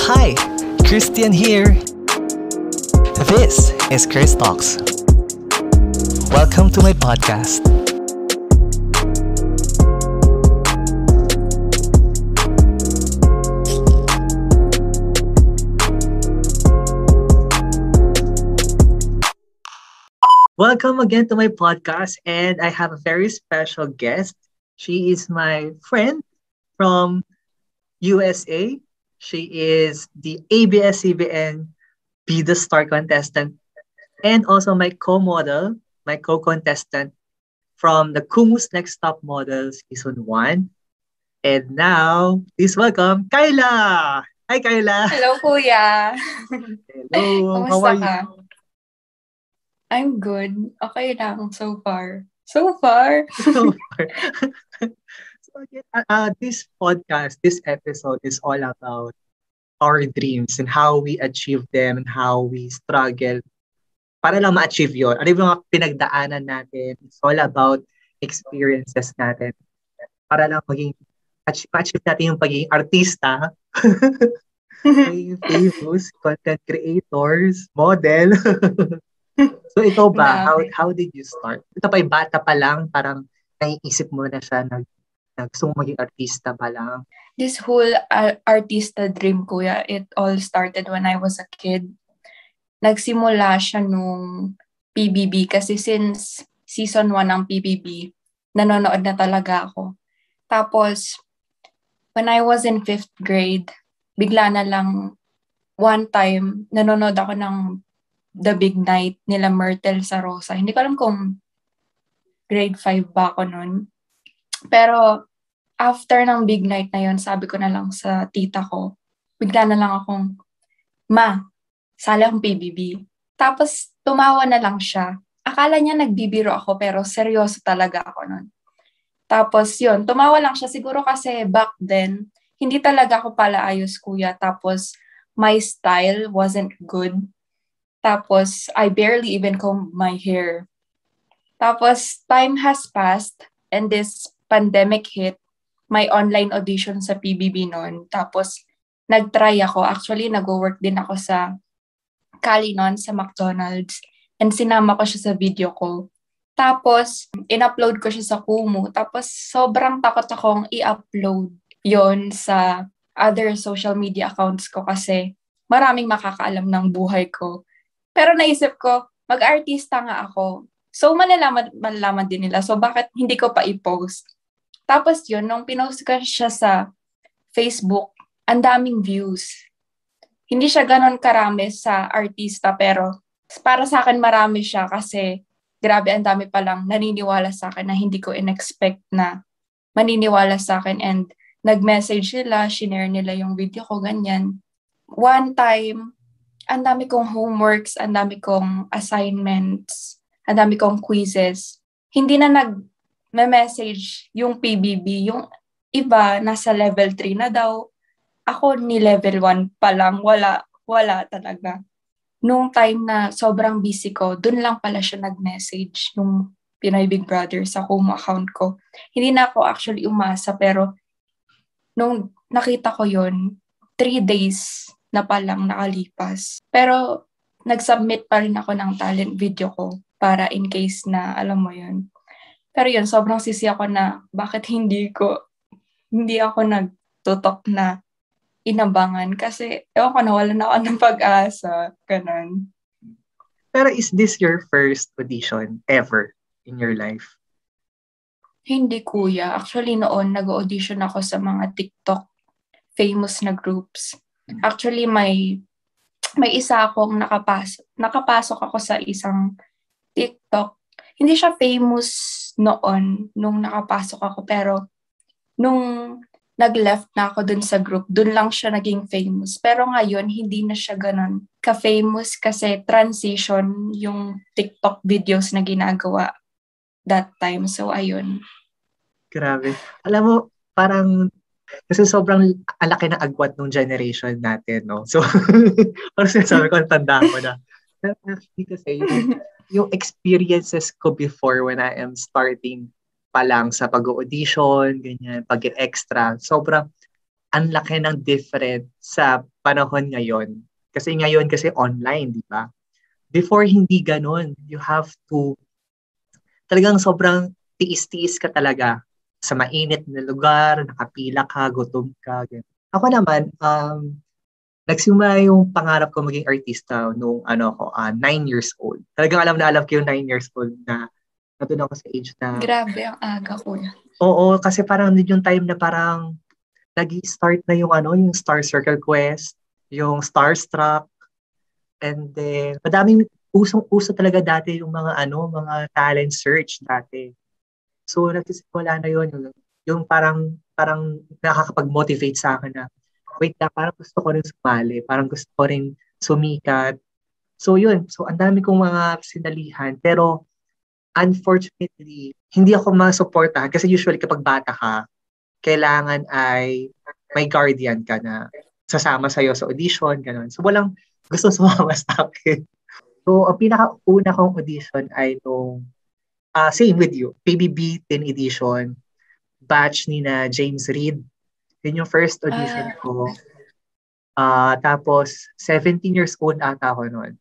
Hi, Christian here. This is Chris Talks. Welcome to my podcast. Welcome again to my podcast, and I have a very special guest. She is my friend from USA. She is the ABS-CBN Be the Star contestant and also my co-model, my co-contestant from the Kumus Next Top Model Season 1. And now, please welcome Kyla! Hi, Kyla! Hello, Kuya. Hello! How Kumusta are you? ka? I'm good. Okay lang so far. So far? So far. So again, this podcast, this episode is all about our dreams and how we achieve them and how we struggle para lang ma-achieve yun. Ano yung mga pinagdaanan natin? It's all about experiences natin para lang ma-achieve natin yung pagiging artista, maging famous, content creators, model. So ikaw ba, Dami. how did you start? Ito pa, bata pa lang, parang naiisip mo na siya, gusto mong maging artista pa lang. This whole artista dream, Kuya, it all started when I was a kid. Nagsimula siya nung PBB kasi since season 1 ng PBB, nanonood na talaga ako. Tapos, when I was in 5th grade, bigla na lang one time, nanonood ako ng The Big Night nila Myrtle sa Rosa. Hindi ko alam kung grade 5 ba ako nun. Pero after ng Big Night na yon, sabi ko na lang sa tita ko, bigla na lang akong, Ma, sali akong PBB. Tapos tumawa na lang siya. Akala niya nagbibiro ako pero seryoso talaga ako nun. Tapos yun, tumawa lang siya siguro kasi back then, hindi talaga ako pala ayos, Kuya. Tapos my style wasn't good. Tapos, I barely even comb my hair. Tapos, time has passed and this pandemic hit, may online audition sa PBB noon. Tapos, nag-try ako. Actually, nag-work din ako sa Cali noon, sa McDonald's. And sinama ko siya sa video ko. Tapos, in-upload ko siya sa Kumu. Tapos, sobrang takot akong i-upload yon sa other social media accounts ko kasi maraming makakaalam ng buhay ko. Pero naisip ko, mag-artista nga ako. So, malalaman din nila. So, bakit hindi ko pa i-post? Tapos yun, nung pinost ko siya sa Facebook, ang daming views. Hindi siya ganon karami sa artista, pero para sa akin marami siya kasi grabe, ang dami palang naniniwala sa akin na hindi ko in-expect na maniniwala sa akin. And nag-message sila, shinare nila yung video ko, ganyan. One time, ang dami kong homeworks, ang dami kong assignments, ang dami kong quizzes. Hindi na nag-message yung PBB. Yung iba, nasa level 3 na daw. Ako ni level 1 pa lang. Wala talaga. Nung time na sobrang busy ko, dun lang pala siya nag-message nung Pinoy Big Brother sa home account ko. Hindi na ako actually umasa, pero nung nakita ko yun, 3 days na palang nakalipas. Pero nag-submit pa rin ako ng talent video ko para in case na alam mo yun. Pero yun, sobrang sisi ako na bakit hindi ako nagtutok na inabangan kasi ewan ko, nawalan ako ng pag-asa. Ganun. Pero is this your first audition ever in your life? Hindi, Kuya. Actually, noon nag-audition ako sa mga TikTok famous na groups. Actually, may isa akong nakapasok ako sa isang TikTok. Hindi siya famous noon nung nakapasok ako, pero nung nag-left na ako dun sa group, dun lang siya naging famous. Pero ngayon, hindi na siya ganun ka-famous kasi transition yung TikTok videos na ginagawa that time. So, ayun. Grabe. Alam mo, parang kasi sobrang alaki ng agwat nung generation natin, no? So, parang sinasabi ko, tanda ko na. Pero actually kasi, yung experiences ko before when I am starting pa lang sa pag-audition, ganyan, pag-extra, sobrang ang laki ng different sa panahon ngayon. Kasi ngayon kasi online, di ba? Before, hindi ganun. You have to, talagang sobrang tiis-tiis ka talaga sa mainit na lugar, nakapila ka, gutom ka. Ganun. Ako naman, nagsimula yung pangarap ko maging artista nung 9 years old. Talagang alam na alam ko yung 9 years old na natun ako sa age na, Grabe, ang aga, kuya. oo, kasi parang yung time na parang nag-start na yung Star Circle Quest, yung Starstruck, and then madaming usong-uso talaga dati yung mga talent search dati. So nagsisimula na yung parang nakakapag-motivate sa akin na wait na, parang gusto ko rin sumali, parang gusto ko rin sumikat. So yun, so ang dami kong mga sinalihan, pero unfortunately, hindi ako masuportahan kasi usually kapag bata ka, kailangan ay may guardian ka na sasama sa'yo sa audition, gano'n. So walang gusto sumama sa akin. So ang pinakauna kong audition ay same with you, PBB 10 edition, batch ni na James Reid. Yun yung first audition ko. Tapos 17 years old ata ako noon.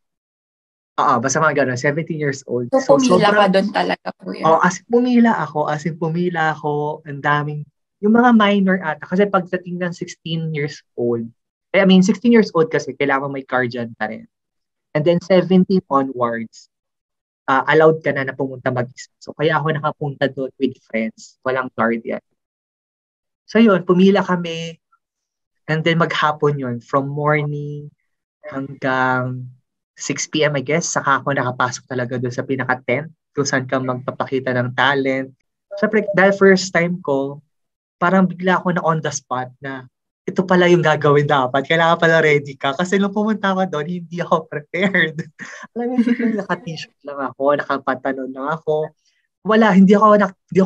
Basta mga gano'n, 17 years old. So, pumila ka sobrang, doon talaga, kuya. as in pumila ako, ang daming, yung mga minor ata, kasi pagdating ng 16 years old, 16 years old kasi, kailangan may guardian pa rin. And then 17 onwards, allowed ka na pumunta mag-isa. So, kaya ako nakapunta doon with friends, walang guardian. So, yun, pumila kami, and then maghapon yun, from morning hanggang 6 p.m. I guess, saka ako nakapasok talaga doon sa pinaka-tent kung saan ka magpapakita ng talent. Siyempre, dahil first time ko, parang bigla ako na on the spot na ito pala yung gagawin dapat. Kailangan pala ready ka. Kasi nung pumunta ako doon, hindi ako prepared. Alam mo, hindi naka-t-shirt lang ako, nakapantalon lang ako. Wala, hindi ako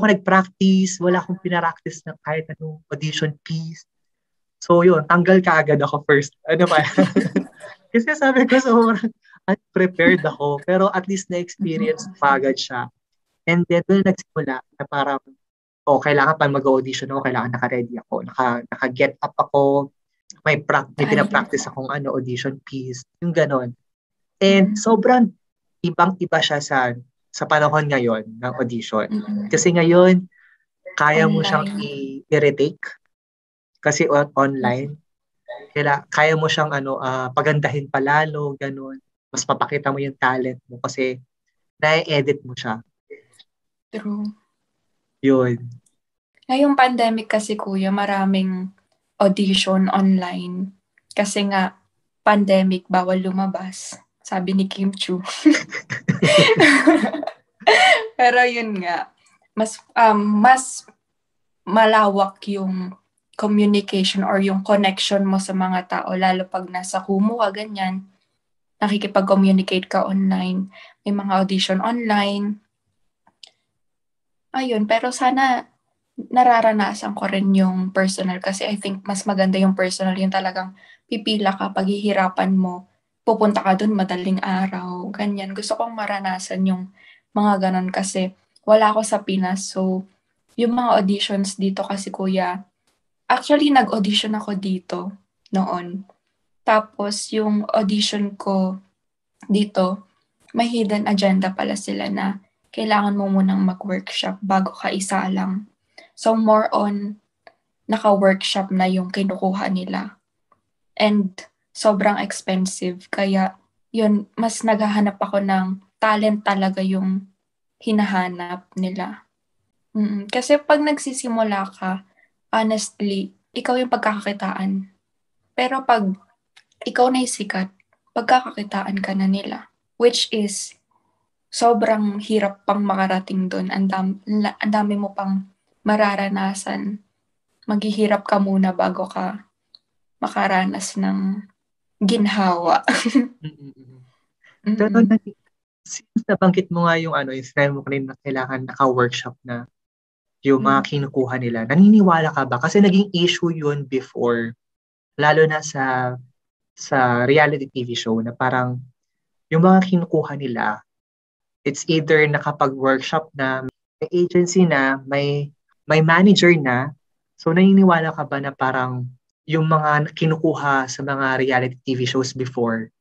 nag-practice, wala akong pinaractice ng kahit anong audition piece. So yun, tanggal ka agad ako first. Ano pa? Kasi sabi ko, sobrang unprepared ako. Pero at least na-experience ko agad siya. And then, doon nagsimula na parang, kailangan pa mag-audition ako, kailangan naka-ready ako, naka-get up ako, may pinapractice akong audition piece, yung ganon. And sobrang ibang-iba siya sa panahon ngayon ng audition. Kasi ngayon, kaya mo siyang i-retake kasi online. Kaya mo siyang pagandahin palalo, ganun. Mas papakita mo yung talent mo kasi na-edit mo siya. True. Yun. Ngayong pandemic kasi, kuya, maraming audition online. Kasi nga, pandemic, bawal lumabas. Sabi ni Kim Chu. Pero yun nga, mas malawak yung communication or yung connection mo sa mga tao, lalo pag nasa Kumu ka, ganyan, nakikipag-communicate ka online, may mga audition online. Ayun, pero sana nararanasan ko rin yung personal kasi I think mas maganda yung personal, yung talagang pipila ka, paghihirapan mo, pupunta ka dun madaling araw, ganyan. Gusto kong maranasan yung mga ganon kasi wala ako sa Pinas, so yung mga auditions dito kasi, kuya, actually nag-audition ako dito noon. Tapos yung audition ko dito, may hidden agenda pala sila na kailangan mo munang mag-workshop bago ka isalang. So more on naka-workshop na yung kinukuha nila. And sobrang expensive. Kaya yun, mas naghahanap ako ng talent talaga yung hinahanap nila. Kasi pag nagsisimula ka, honestly, ikaw yung pagkakakitaan. Pero pag ikaw na yung sikat, pagkakakitaan ka na nila. Which is, sobrang hirap pang makarating doon. Ang dami mo pang mararanasan. Maghihirap ka muna bago ka makaranas ng ginhawa. Pero since nabanggit mo nga yung sinabi mo kanina na kailangan naka-workshop na yung mga kinukuha nila, naniniwala ka ba? Kasi naging issue yun before, lalo na sa reality TV show na parang yung mga kinukuha nila, it's either nakapag-workshop na, may agency na, may manager na. So naniniwala ka ba na parang yung mga kinukuha sa mga reality TV shows before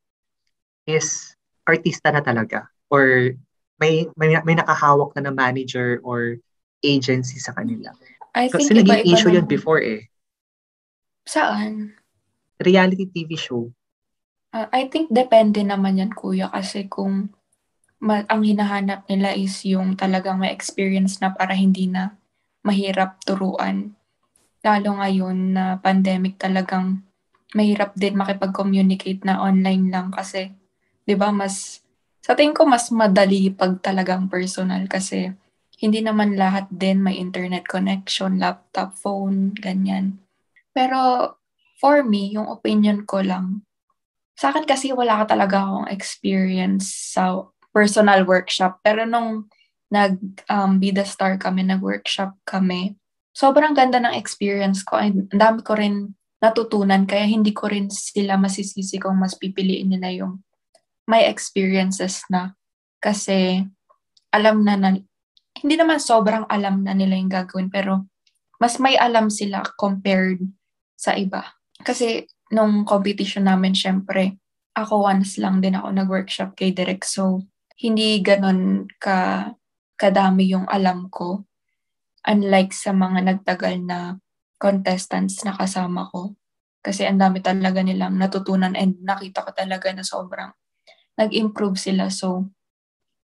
is artista na talaga or may nakahawak na manager or agency sa kanila. I Kasi think naging iba-iba issue yun naman. before eh. Saan? Reality TV show. I think depende naman yan, kuya, kasi kung ang hinahanap nila is yung talagang may experience na para hindi na mahirap turuan. Lalo ngayon na pandemic, talagang mahirap din makipag-communicate na online lang kasi 'di ba sa tingin ko mas madali pag talagang personal kasi hindi naman lahat din may internet connection, laptop, phone, ganyan. Pero for me, yung opinion ko lang, sa akin kasi wala ka talaga akong experience sa personal workshop. Pero nung Be The Star kami, nag-workshop kami, sobrang ganda ng experience ko. Ang dami ko rin natutunan, kaya hindi ko rin sila masisisi kung mas pipiliin nila yung may experiences na. Kasi alam na, hindi naman sobrang alam na nila yung gagawin, pero mas may alam sila compared sa iba. Kasi nung competition namin, syempre, ako once lang din ako nag-workshop kay Direk. So, hindi ganon kadami yung alam ko. Unlike sa mga nagtagal na contestants na kasama ko. Kasi ang dami talaga nilang natutunan and nakita ko talaga na sobrang nag-improve sila. So,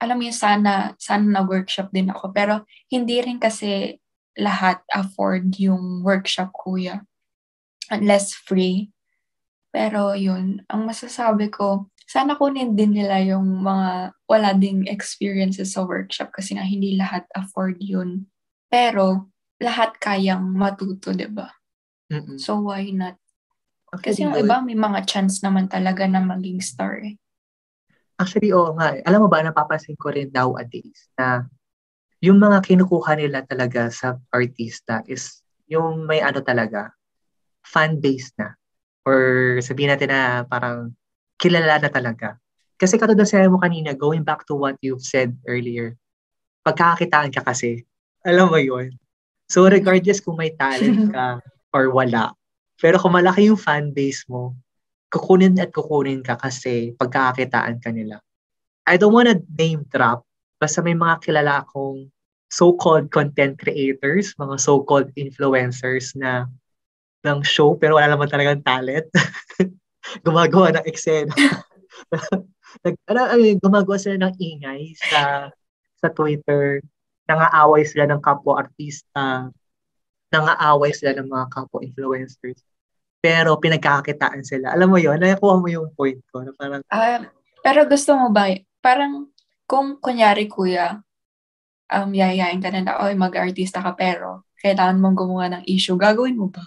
alam mo yun, sana nag-workshop din ako. Pero hindi rin kasi lahat afford yung workshop, kuya. Unless free. Pero yun, ang masasabi ko, sana kunin din nila yung mga wala ding experiences sa workshop kasi nga hindi lahat afford yun. Pero lahat kayang matuto, di ba? Mm-mm. So why not? Kasi Actually, yung iba may mga chance naman talaga na maging star eh. Actually, oo nga eh. Alam mo ba, napapansin ko rin nowadays na yung mga kinukuha nila talaga sa artista is yung may ano talaga, fan base na. Or sabihin natin na parang kilala na talaga. Kasi katulad ng sinabi mo kanina, going back to what you've said earlier, pagkakakitaan ka kasi, alam mo yun. So regardless kung may talent ka or wala, pero kung malaki yung fan base mo, kukunin at kukunin ka kasi pagkakakitaan ka nila. I don't wanna name drop, basta may mga kilala akong so-called content creators, mga so-called influencers na ng show pero wala naman talagang talent. Gumagawa ng eksena. Gumagawa sila ng ingay sa Twitter. Nangaaway sila ng kapwa-artista. Nangaaway sila ng mga kapwa-influencers. Pero pinagkakakitaan sila. Alam mo yun? Nakuha mo yung point ko. Na parang, Pero gusto mo ba, parang kung kunyari, kuya, yayain ka na oy, mag-artista ka pero kailangan mong gumawa ng issue, gagawin mo ba?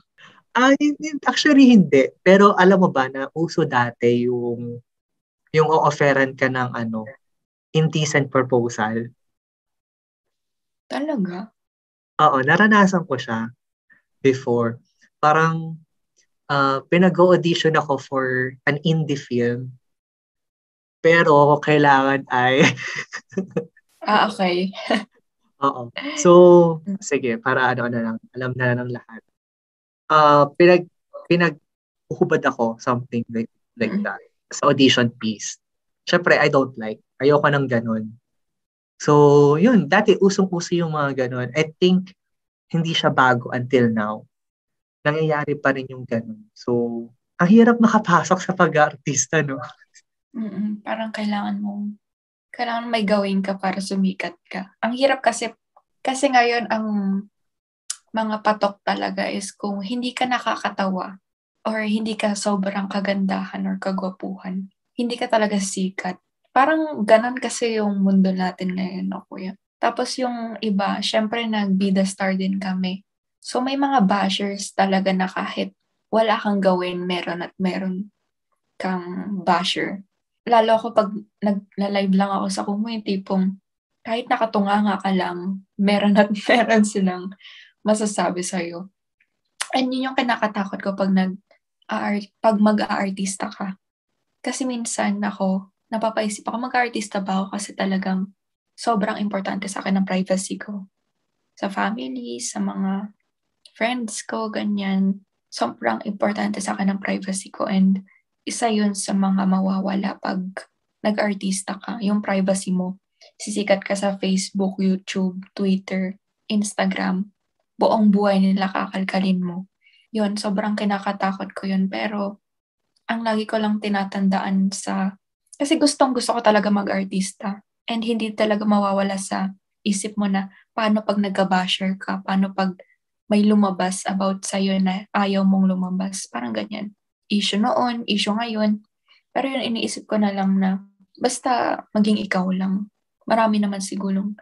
actually hindi. Pero alam mo ba na uso dati yung o-offeran ka ng indecent proposal. Talaga? Oo, naranasan ko siya before. Parang pinag-audition ako for an indie film. Pero kailangan ay Okay. oo. So, sige, para na lang, alam na ng lahat. Pinag-uhubad ako, something like Mm. that, sa audition piece. Syempre, I don't like. Ayoko ng ganun. So, yun, dati usong-uso yung mga ganun. I think, hindi siya bago until now. Nangyayari pa rin yung ganun. So, ang hirap makapasok sa pag-artista, no? Parang kailangan may gawin ka para sumikat ka. Ang hirap kasi ngayon ang mga patok talaga is kung hindi ka nakakatawa or hindi ka sobrang kagandahan or kagwapuhan, hindi ka talaga sikat. Parang ganon kasi yung mundo natin ngayon, no, kuya? Tapos yung iba, syempre nag-Be The Star din kami. So may mga bashers talaga na kahit wala kang gawin, meron at meron kang basher. Lalo ako pag nagla-live lang ako sa Kumu, yung tipong kahit nakatunganga ka lang, meron at meron silang masasabi sa'yo. And yun yung kinakatakot ko pag mag-aartista ka. Kasi minsan napapaisip ako, mag-aartista ba ako kasi talagang sobrang importante sa akin ang privacy ko. Sa family, sa mga friends ko, ganyan. sobrang importante sa akin ang privacy ko, and isa yun sa mga mawawala pag nag-artista ka, yung privacy mo. Sisikat ka sa Facebook, YouTube, Twitter, Instagram, buong buhay nila kakalkalin mo. Yun, sobrang kinakatakot ko yun. Pero ang lagi ko lang tinatandaan kasi gustong gusto ko talaga mag-artista. And hindi talaga mawawala sa isip mo na paano pag nagka-basher ka, paano pag may lumabas about sa'yo na ayaw mong lumabas. Parang ganyan. Issue noon, issue ngayon. Pero yun, iniisip ko na lang na basta maging ikaw lang. Marami naman sigurong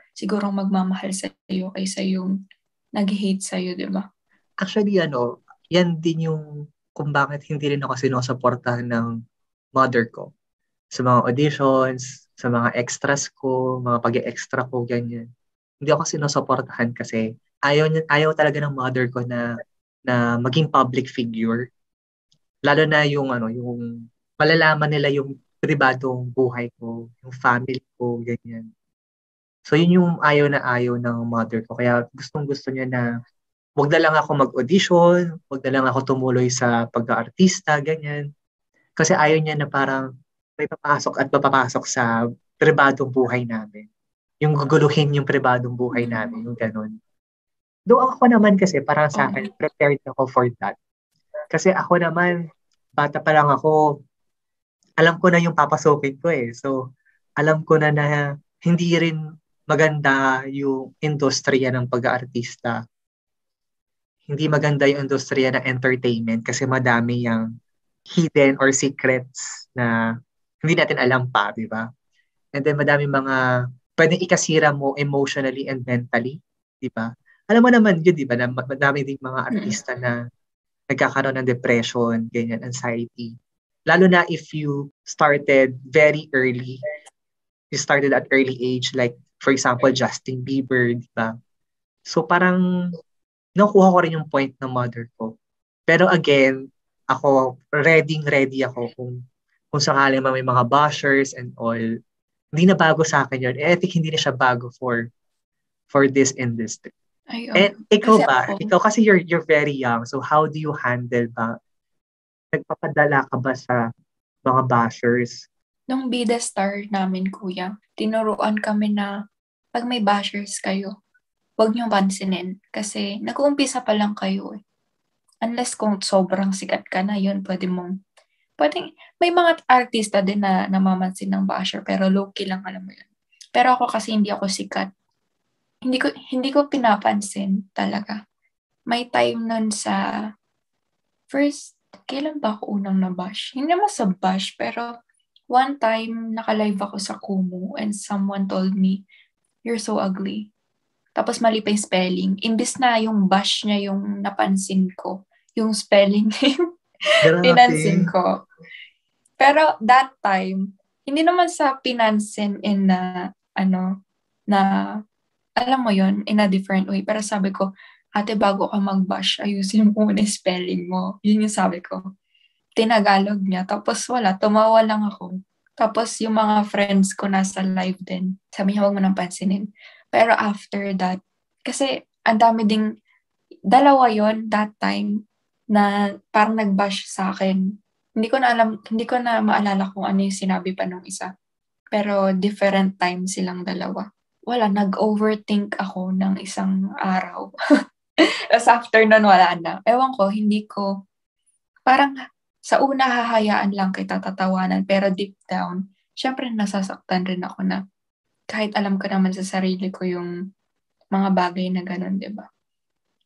magmamahal sa'yo kaysa yung nag-hate sa'yo, di ba? Actually, yan din yung kung bakit hindi rin ako sinusuportahan ng mother ko. Sa mga auditions, sa mga extras ko, mga pag-extra ko, ganyan. Hindi ako sinusuportahan kasi ayaw talaga ng mother ko na maging public figure. Lalo na yung malalaman nila yung pribadong buhay ko, yung family ko, ganyan. So yun yung ayaw na ayaw ng mother ko. Kaya gustong-gusto niya na wag na lang ako mag-audition, wag na lang ako tumuloy sa pag-aartista, ganyan. Kasi ayaw niya na parang may papasok at papapasok sa pribadong buhay namin. Yung guguluhin yung pribadong buhay namin, yung ganun. Doon ako naman kasi parang sa akin, prepared ako for that. Kasi ako naman, bata pa lang ako, alam ko na yung papasukin ko eh. So, alam ko na hindi rin maganda yung industriya ng pag-aartista. Hindi maganda yung industriya ng entertainment kasi madami yung hidden or secrets na hindi natin alam pa, di ba? And then madami mga pwedeng ikasira mo emotionally and mentally, di ba? Alam mo naman yun, di ba, na madami ding mga artista na nagkakaroon ng depression, ganyan, anxiety. Lalo na if you started very early, you started at early age, like, for example, Justin Bieber, di ba? So parang nakuha ko rin yung point ng mother ko. Pero again, ako, ready ako kung sakaling may mga bashers and all. Hindi na bago sa akin yun. I think hindi na siya bago for this industry. And ikaw ba? Ikaw kasi you're very young. So how do you handle ba? Nagpapadala ka ba sa mga bashers? Nung Bida Star namin, kuya, tinuruan kami na pag may bashers kayo, huwag niyong pansinin. Kasi nag-uumpisa pa lang kayo eh. Unless kung sobrang sikat ka na, yun, may mga artista din na namamansin ng basher, pero low-key lang, alam mo yun. Pero ako kasi hindi ako sikat. Hindi ko pinapansin talaga. May time nun sa kailan ba ako unang na-bash? Hindi naman sa bash, pero one time naka-live ako sa Kumu and someone told me, "You're so ugly." Tapos mali pa yung spelling. Imbis na yung bash niya yung napansin ko, yung spelling yung pinansin ko. Pero that time, hindi naman sa pinansin na alam mo yon in a different way. Pero sabi ko, ate, bago ka mag-bash, ayusin mo muna yung spelling mo. Yun yung sabi ko. Tinagalog niya. Tapos wala, tumawa lang ako. Tapos yung mga friends ko nasa live din. Sabi niya, huwag mo nang pansinin. Pero after that, kasi ang dami ding, dalawa yon that time, na parang nag-bash sa akin. Hindi ko na maalala kung ano yung sinabi pa nung isa. Pero different time silang dalawa. Wala, nag-overthink ako ng isang araw. Tapos after nun, wala na. Ewan ko, parang sa una hahayaan lang kita tatawanan, pero deep down, syempre nasasaktan rin ako na kahit alam ko naman sa sarili ko yung mga bagay na ganun, di ba?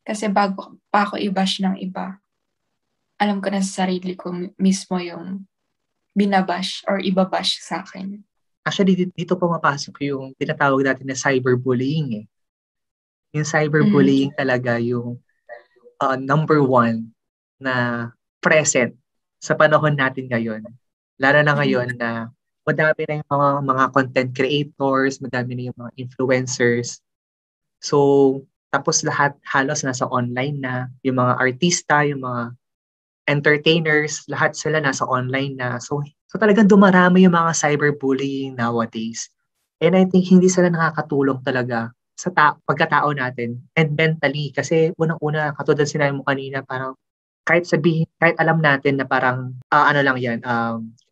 Kasi bago pa ako i-bash ng iba, alam ko na sa sarili ko mismo yung binabash or ibabash sa akin. Actually, dito pumapasok yung tinatawag natin na cyberbullying eh. Yung cyberbullying talaga yung number one na present sa panahon natin ngayon. Lalo na ngayon na madami na yung mga content creators, madami na yung mga influencers. So, tapos lahat halos nasa online na. Yung mga artista, yung mga entertainers, lahat sila nasa online na. So talagang dumarami yung mga cyberbullying nowadays. And I think hindi sila nakakatulong talaga sa pagkatao natin and mentally. Kasi unang-una, katulad sinabi mo kanina, parang kahit alam natin na parang, ano lang yan,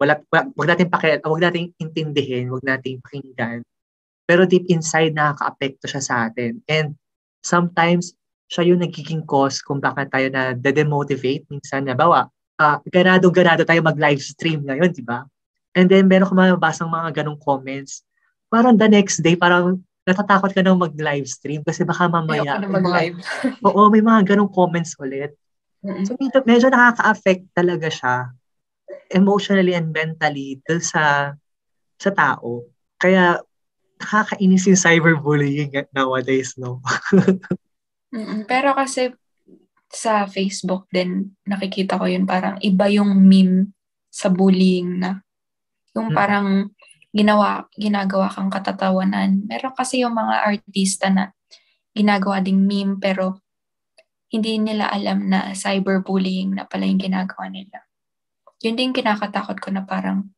wag natin wag nating intindihin, wag nating pakinggan. Pero deep inside, nakaka-apekto siya sa atin. And sometimes, siya yung nagiging cause kung bakit tayo na de-demotivate minsan. Nabawa, ganado tayo mag-live stream ngayon, di ba? And then, meron ka mababasang mga ganong comments. Parang the next day, parang natatakot ka nang mag-live stream kasi baka mamaya. Ayoko na mag-live. Oo, may mga ganong comments ulit. Mm-mm. So, medyo nakaka-affect talaga siya emotionally and mentally dun sa tao. Kaya, nakakainis yung cyberbullying nowadays, no? Pero kasi sa Facebook din, nakikita ko yun, parang iba yung meme sa bullying na. Yung parang ginagawa kang katatawanan. Meron kasi yung mga artista na ginagawa ding meme pero hindi nila alam na cyberbullying na pala yung ginagawa nila. Yun din kinakatakot ko na parang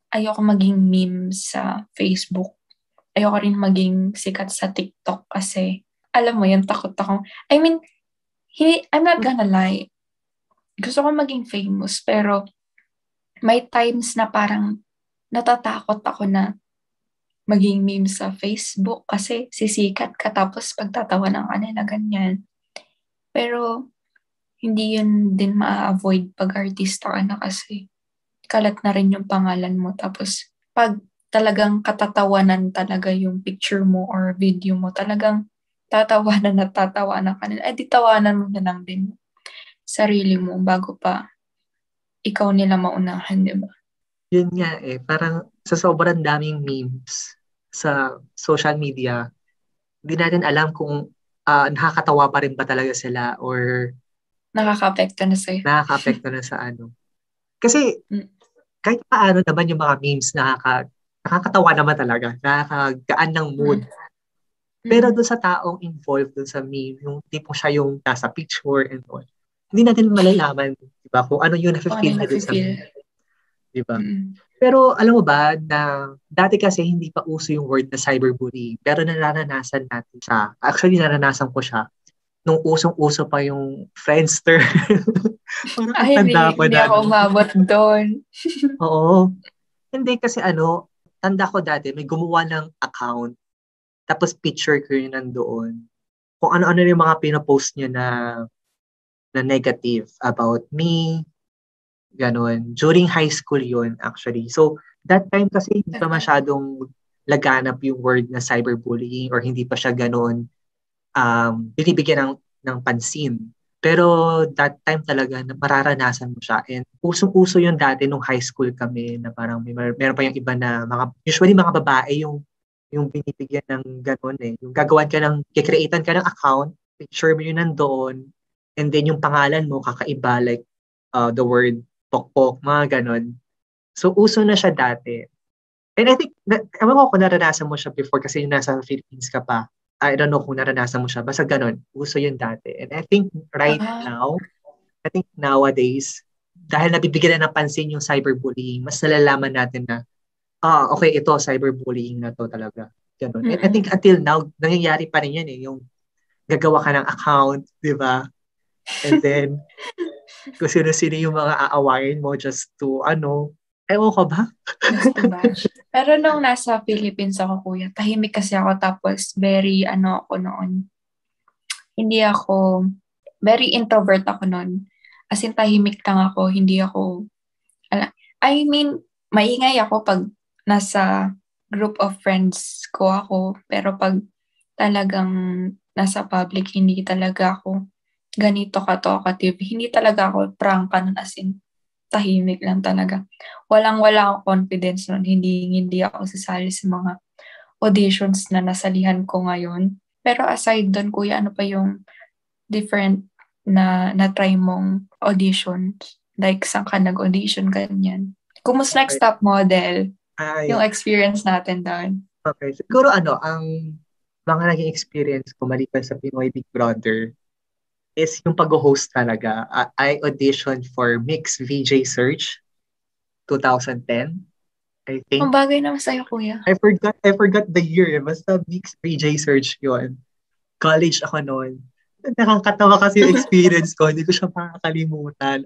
ayoko maging meme sa Facebook. Ayoko rin maging sikat sa TikTok kasi alam mo yun, takot ako. I mean, I'm not gonna lie. Gusto ko maging famous pero may times na parang natatakot ako na maging meme sa Facebook kasi sisikat ka tapos pagtatawanan ka nila ganyan. Pero hindi yun din ma-avoid pag artista ka na kasi kalat na rin yung pangalan mo. Tapos pag talagang katatawanan talaga yung picture mo or video mo, talagang tatawanan at tatawanan ka nila. Di tawanan mo na lang din sarili mo bago pa ikaw nila maunahan, di ba? Yun nga parang sa sobrang daming memes sa social media, hindi natin alam kung nakakatawa pa rin ba talaga sila or Nakaka-apekto na sa'yo. nakaka-apekto na sa ano. Kasi kahit paano naman yung mga memes nakakatawa naman talaga, nakakagaan ng mood. Pero doon sa taong involved doon sa meme, yung tipong siya yung nasa picture and all, hindi natin malalaman, di ba, kung ano yung nafe-feel niya doon sa meme. Di ba? Pero alam mo ba na dati kasi hindi pa uso yung word na cyberbullying, pero naranasan natin siya. Actually, naranasan ko siya nung usong-uso pa yung Friendster. Parang ang tanda ko hindi na. ako umabot doon. Oo. Hindi kasi tanda ko dati, may gumawa ng account, tapos picture ko yun nandoon. Kung ano-ano yung mga pinopost niya na negative about me, ganun. During high school yun, actually. So, that time kasi hindi pa masyadong laganap yung word na cyberbullying or hindi pa siya ganun binibigyan ng pansin. Pero that time talaga na mararanasan mo siya. And usong-uso yun dati nung high school kami na parang meron pa yung iba na usually mga babae yung binibigyan ng ganun Yung gagawan ka kikreatean ka ng account, picture mo yun nandoon, and then yung pangalan mo kakaiba like the word pokpok, mga ganun. So uso na siya dati. And I think, ewan ko kung naranasan mo siya before kasi yung nasa Philippines ka pa. I don't know kung naranasan mo siya. Basta ganun. Uso yun dati. And I think nowadays, dahil nabibigyan na ng pansin yung cyberbullying, mas nalalaman natin na, okay, ito, cyberbullying na to talaga. Ganun. And I think until now, nangyayari pa rin yan Yung gagawa ka ng account, di ba? And then, kung sino-sino yung mga aawain mo just to, ewan ko ba? Just to bash. Pero nung nasa Philippines ako, kuya, tahimik kasi ako tapos very, ako noon. Hindi ako, very introvert ako noon. As in, tahimik lang ako. Hindi ako, maingay ako pag nasa group of friends ko ako. Pero pag talagang nasa public, hindi talaga ako ganito ka-talkative. Hindi talaga ako prangka nun, as in, tahimik lang talaga. Wala akong confidence nun. Hindi ako sasali sa mga auditions na nasalihan ko ngayon. Pero aside doon, kuya, ano pa yung different na try mong auditions? Like, saan ka nag-audition, ganyan? Kumusta next top model? Yung experience natin doon. Okay. Siguro ang mga naging experience ko maliban sa Pinoy Big Brother is yung pag-host talaga. I auditioned for Mix VJ Search 2010. I think. Ang bagay naman sa'yo, kuya. I forgot the year. Basta Mix VJ Search yun. College ako noon. Nakakatawa kasi yung experience ko. Hindi ko siya makakalimutan.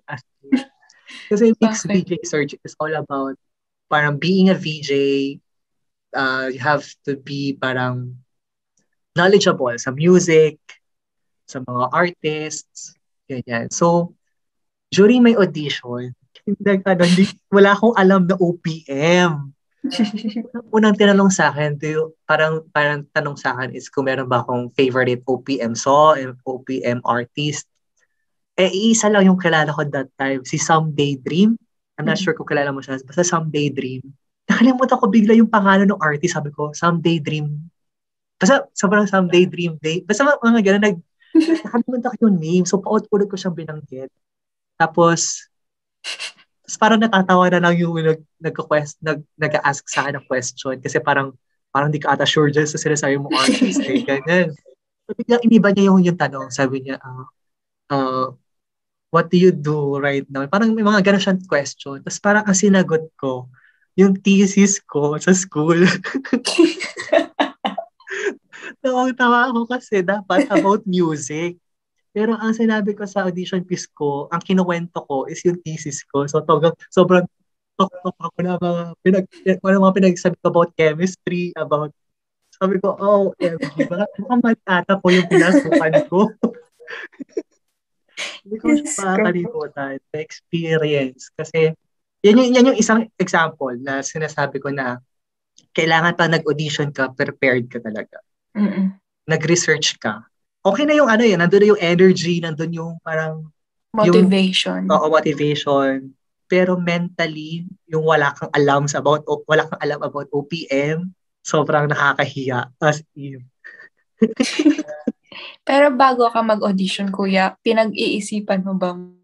Kasi Mixed Bakit? VJ Search is all about parang being a VJ, you have to be parang knowledgeable sa music, sa mga artists, ganyan. So, during my audition, wala akong alam na OPM. Unang tinanong sa akin, parang tanong sa akin is kung meron ba akong favorite OPM song, OPM artist. Iisa lang yung kilala ko that time, si Someday Dream. I'm not sure kung kilala mo siya. Basta Someday Dream. Nakalimutan ko bigla yung pangalan ng artist. Sabi ko, Someday Dream. Basta sobrang Someday Dream Day. Basta mga gano'n, nakalimutan ko yung name. So, paulit-ulit ko siyang binanggit. Tapos parang natatawa na lang yung nag-ask sa akin ng question. Kasi parang di ka ata sure dyan sa sinasabi mo artist. Ganyan. So, biglang iniba niya yung tanong. Sabi niya, what do you do right now? Parang may mga ganun siyang question. Tapos parang ang sinagot ko, yung thesis ko sa school. Tawa ako kasi dapat about music. Pero ang sinabi ko sa audition piece ko, ang kinuwento ko is yung thesis ko. So sobrang tok ako na mga pinagsabi ko about chemistry, about sabi ko, MG, baka mali ata po yung pinasukan ko. Hindi ko siya makakalimutan na experience. Kasi yan yung isang example na sinasabi ko na kailangan pa nag-audition ka, prepared ka talaga. Nag-research ka. Okay na yung nandun na yung energy, nandun yung parang motivation. Motivation. Pero mentally, yung wala kang alam about OPM, sobrang nakakahiya as in. Pero bago ka mag-audition, kuya, pinag-iisipan mo bang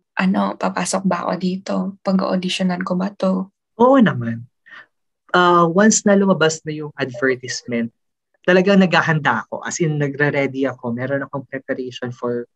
papasok ba ako dito? Pag-auditionan ko ba to? Oo naman. Once na lumabas na yung advertisement, talagang naghahanda ako. As in, nagre-ready ako. Meron akong preparation for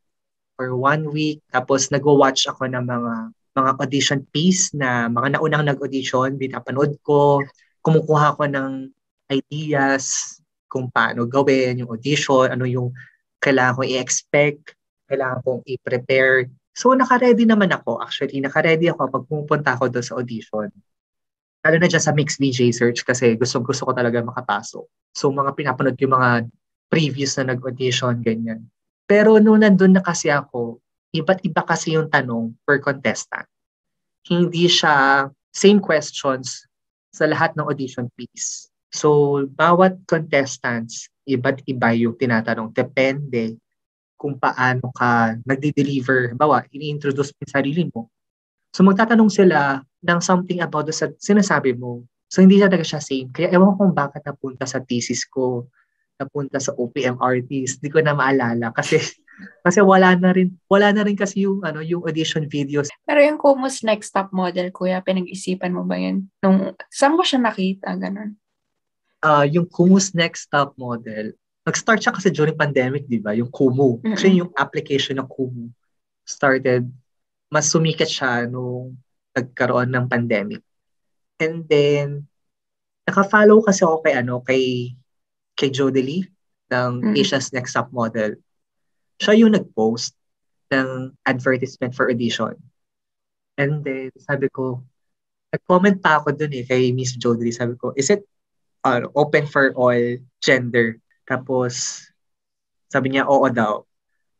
1 week. Tapos nag-watch ako ng mga audition piece na mga naunang nag-audition. Binapanood ko. Kumukuha ko ng ideas kung paano gawin yung audition, ano yung kailangan kong i-expect, kailangan kong i-prepare. So, naka-ready naman ako. Actually, naka-ready ako pag pumunta ako doon sa audition. Lalo na dyan sa Mixed VJ Search kasi gusto ko talaga makapasok. So, mga pinapanood yung mga previous na nag-audition, ganyan. Pero nung nandun na kasi ako, iba't iba kasi yung tanong per contestant. Hindi siya same questions sa lahat ng audition piece. So, bawat contestants, iba't iba yung tinatanong. Depende kung paano ka nagdi-deliver. Bawa, ini-introduce mo yung sarili mo. So, magtatanong sila ng something about sa sinasabi mo. So, hindi talaga siya same. Kaya ewan ko kung bakit napunta sa thesis ko, napunta sa OPM artist. Hindi ko na maalala kasi wala na rin kasi yung audition videos. Pero yung Kumus Next Top Model, kuya, pinag-isipan mo ba yun? Saan mo siya nakita? Ganun. Yung Kumus Next Top Model, nag-start siya kasi during pandemic, di ba? Yung Kumu. Actually, yung application ng Kumu started, mas sumikat siya nung nagkaroon ng pandemic. And then, naka-follow kasi ako kay Jodelie ng Asia's Next Top Model. Siya yung nag-post ng advertisement for audition. And then, sabi ko, nag-comment pa ako dun kay Miss Jodelie. Sabi ko, is it open for all gender? Tapos, sabi niya, oo daw.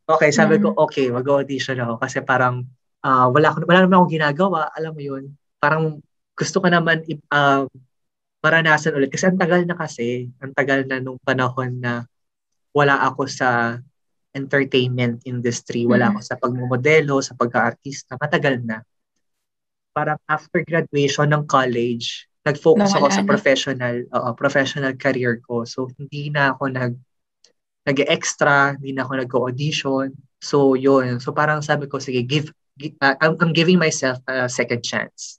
Okay, sabi ko, okay, mag-audition ako kasi parang wala naman akong ginagawa, alam mo yun. Parang gusto ko naman maranasan ulit. Kasi ang tagal na nung panahon na wala ako sa entertainment industry, wala ako sa pagmumodelo, sa pagka-artista, matagal na. Parang after graduation ng college, nag-focus ako sa professional career ko. So, hindi na ako nag-extra, hindi na ako nag-audition. So, yun. So, parang sabi ko, sige, I'm giving myself a second chance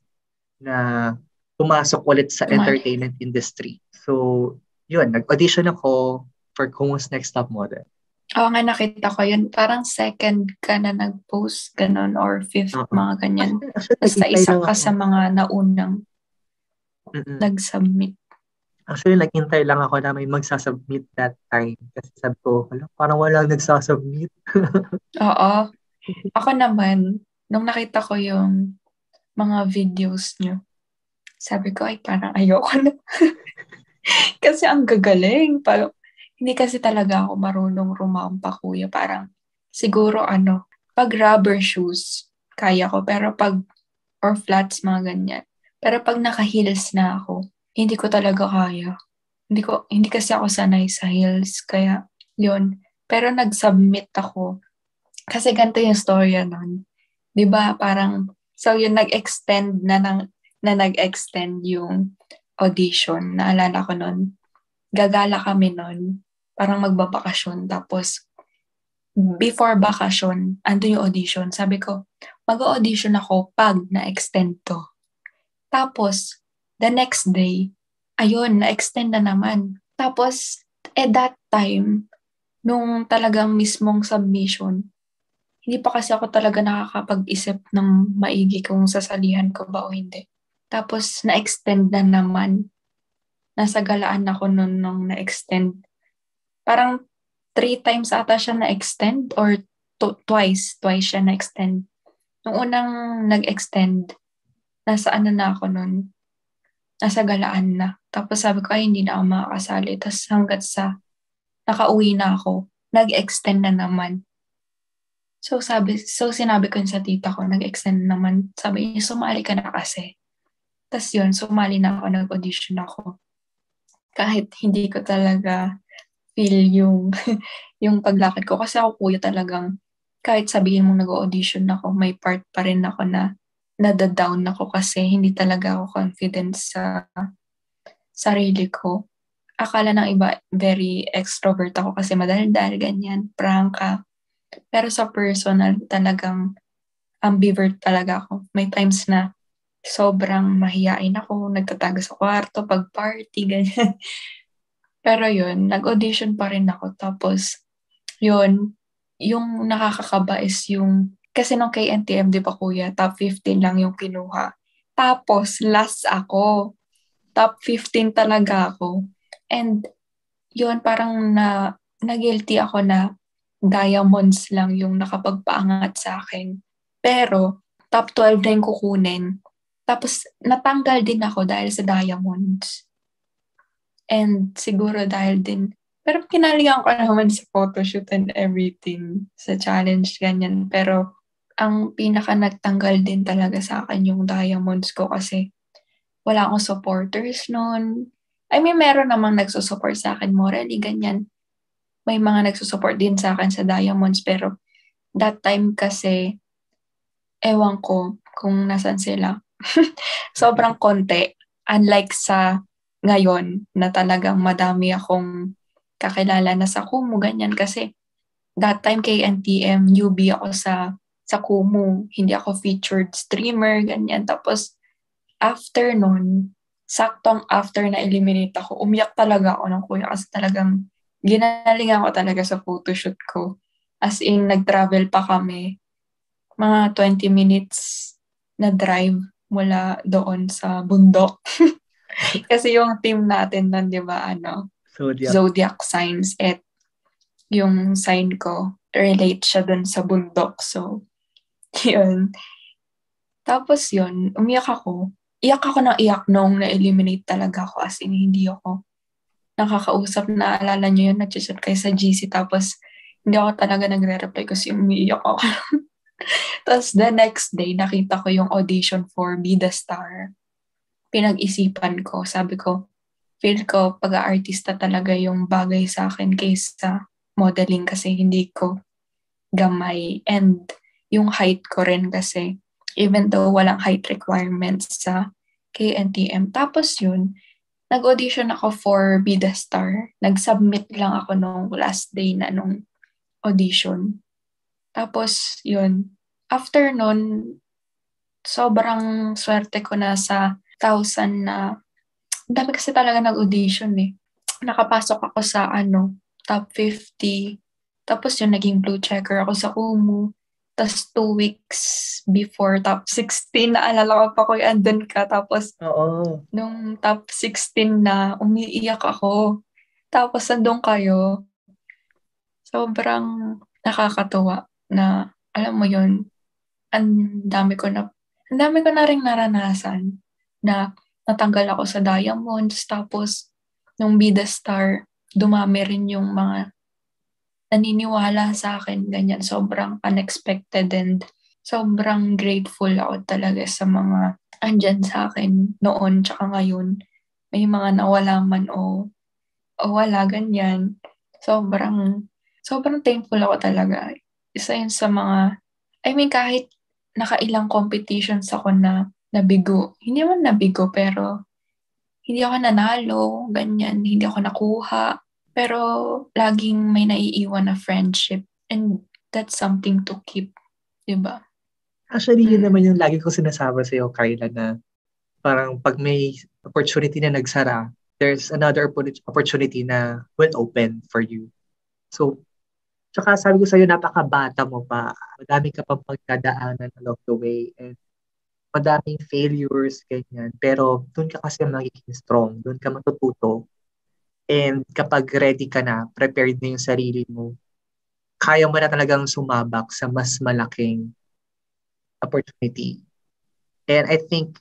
na pumasok ulit sa entertainment industry. So, yun. Nag-audition ako for Kumus Next Top Model. Oo nga, nakita ko yun. Parang second ka na nag-post, ganun, or fifth, mga ganyan. Basta isa ka sa mga naunang nag-submit. Actually, naghintay lang ako na may magsasubmit that time. Kasi sabi ko, parang walang nagsasubmit. Oo. Ako naman, nung nakita ko yung mga videos nyo, sabi ko, ay parang ayoko na. Kasi ang gagaling. Parang, hindi kasi talaga ako marunong rumampa, kuya. Parang, siguro pag rubber shoes, kaya ko. Pero pag, or flats, mga ganyan. Pero pag naka-heels na ako, hindi ko talaga kaya. Hindi kasi ako sanay sa heels. Kaya, yun. Pero nag-submit ako. Kasi ganito yung storya nun. 'Di ba parang, so yun na nag-extend yung audition. Naalala ko nun, gagala kami nun, parang magbabakasyon. Tapos, before bakasyon, ando yung audition. Sabi ko, mag-audition ako pag na-extend to. Tapos, the next day, ayun, na-extend na naman. Tapos, that time, nung talagang mismong submission, hindi pa kasi ako talaga nakakapag-isip ng maigi kung sasalihan ko ba o hindi. Tapos, na-extend na naman. Nasa galaan ako nun nung na-extend. Parang 3 times ata siya na-extend or twice siya na-extend. Nung unang nag-extend, nasa na ako nun, nasa galaan na. Tapos sabi ko, ay hindi na ako makakasali. Tapos hanggat sa nakauwi na ako, nag-extend na naman. So sinabi ko yun sa tita ko, nag-extend naman. Sabi niya, sumali ka na kasi. Tapos yun, sumali na ako, nag-audition ako. Kahit hindi ko talaga feel yung, yung paglakad ko. Kasi ako kuya talagang, kahit sabihin mong nag-audition ako, may part pa rin ako na nada-down ako kasi hindi talaga ako confident sa sarili ko. Akala ng iba, very extrovert ako kasi madaldal, ganyan, prangka. Pero sa personal, talagang ambivert talaga ako. May times na sobrang mahiyain ako, nagtatago sa kwarto, pag party, ganyan. Pero yun, nag-audition pa rin ako. Tapos, yun, yung nakakakaba is yung, kasi nung KNTM, di ba kuya, top 15 lang yung kinuha. Tapos, last ako. Top 15 talaga ako. And, yun, parang na-guilty ako na diamonds lang yung nakapagpaangat sa akin. Pero, top 12 na yung kukunin. Tapos, natanggal din ako dahil sa diamonds. And siguro dahil din, pero kinaligan ko naman sa photoshoot and everything, sa challenge, ganyan. Pero, ang pinaka nagtanggal din talaga sa akin yung diamonds ko kasi wala akong supporters noon. I mean, meron namang nagsusupport sa akin morally, ganyan. May mga nagsusupport din sa akin sa diamonds, pero that time kasi, ewan ko kung nasan sila. Sobrang konti. Unlike sa ngayon na talagang madami akong kakilala na sa Kumu, ganyan. Kasi that time kay NTM, newbie ako sa Kumu. Hindi ako featured streamer, ganyan. Tapos after nun, saktong after na eliminate ako, umiyak talaga ako ng kuya kasi talagang ginalingan ko talaga sa photoshoot ko. As in, nag-travel pa kami. Mga 20 minutes na drive mula doon sa bundok. Kasi yung team natin nun, di ba, Zodiac signs. At yung sign ko, relate siya dun sa bundok. So, yun. Tapos yun, umiyak ako. Iyak ako ng iyak nung na-eliminate talaga ako. As in, hindi ako nakakausap. Naalala nyo yun, nag-chat kayo sa GC. Tapos, hindi ako talaga nagre-reply kasi umiiyak ako. Tapos, the next day, nakita ko yung audition for Be The Star. Pinag-isipan ko. Sabi ko, feel ko pag-aartista talaga yung bagay sa akin kaysa modeling kasi hindi ko gamay. And yung height ko rin kasi even though walang height requirements sa KNTM. Tapos yun, nag-audition ako for Be The Star. Nag-submit lang ako nung last day na nung audition. Tapos yun, after nun, sobrang swerte ko na sa 1,000 na, ang dami kasi talaga nag-audition eh. Nakapasok ako sa top 50. Tapos yun, naging blue checker ako sa Kumu. tas 2 weeks before top 16, naalala ko pa ko, andun ka. Tapos, Oo. nung top 16 na, umiiyak ako. Tapos, andun kayo. Sobrang nakakatuwa na, alam mo yun, ang dami ko na ring naranasan na natanggal ako sa Diamonds. Tapos, nung Bida Star, dumami rin yung mga naniniwala sa akin, ganyan. Sobrang unexpected and sobrang grateful ako talaga sa mga andyan sa akin noon tsaka ngayon. May mga nawala man o wala, ganyan. Sobrang thankful ako talaga. Isa yun sa mga, I mean, kahit nakailang competitions ako na nabigo. Hindi man nabigo, pero hindi ako nanalo, ganyan. Hindi ako nakuha. Pero laging may naiiwan na friendship. And that's something to keep. Diba? Actually, yun naman yung lagi ko sinasabi sa'yo, Kyla, na parang pag may opportunity na nagsara, there's another opportunity na will open for you. So, tsaka sabi ko sa'yo, napakabata mo pa. Madami ka pang pagdadaanan along the way. And madaming failures, ganyan. Pero doon ka kasi magiging strong. Doon ka matututo. And kapag ready ka na, prepared na yung sarili mo, kaya mo na talagang sumabak sa mas malaking opportunity. And I think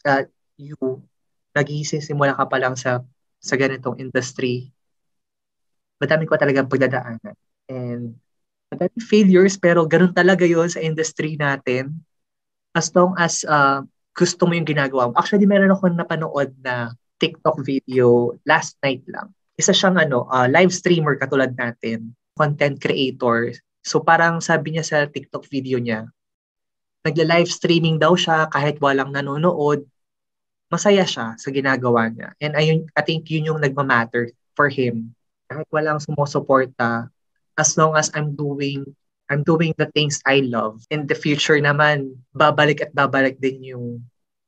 you, nagsisimula ka pa lang sa ganitong industry, madami ko talagang pagdadaanan. And madami failures, pero ganun talaga yon sa industry natin. As long as gusto mo yung ginagawa mo. Actually, meron ako napanood na TikTok video last night lang. Isa siyang live streamer katulad natin, content creator. So parang sabi niya sa TikTok video niya, nagla-live streaming daw siya kahit walang nanonood. Masaya siya sa ginagawa niya. And I think yun yung nagmamatter for him. Kahit walang sumusuporta, as long as I'm doing the things I love. In the future naman, babalik at babalik din yung